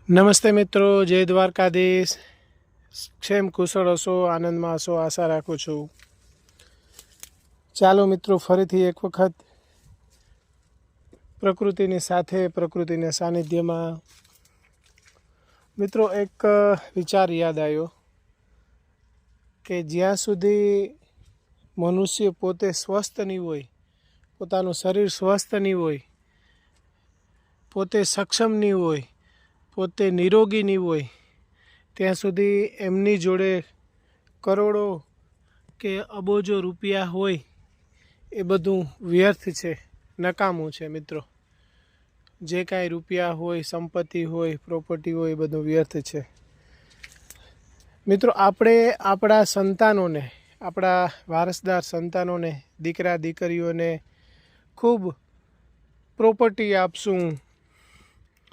નમસ્તે મિત્રો, જય દ્વારકાધીશ. ક્ષેમ કુશળ હશો, આનંદમાં હશો, આશા રાખું છું. ચાલો મિત્રો, ફરીથી એક વખત પ્રકૃતિની સાથે, પ્રકૃતિના સાનિધ્યમાં મિત્રો એક વિચાર યાદ આવ્યો કે જ્યાં સુધી મનુષ્ય પોતે સ્વસ્થ નહીં હોય, પોતાનું શરીર સ્વસ્થ નહીં હોય, પોતે સક્ષમ નહીં હોય, પોતે નિરોગી નહીં હોય, ત્યાં સુધી એમની જોડે કરોડો કે અબોજો રૂપિયા હોય એ બધું વ્યર્થ છે, નકામું છે. મિત્રો, જે કાંઈ રૂપિયા હોય, સંપત્તિ હોય, પ્રોપર્ટી હોય, એ બધું વ્યર્થ છે. મિત્રો, આપણે આપણા સંતાનોને, આપણા વારસદાર સંતાનોને, દીકરા દીકરીઓને ખૂબ પ્રોપર્ટી આપશું,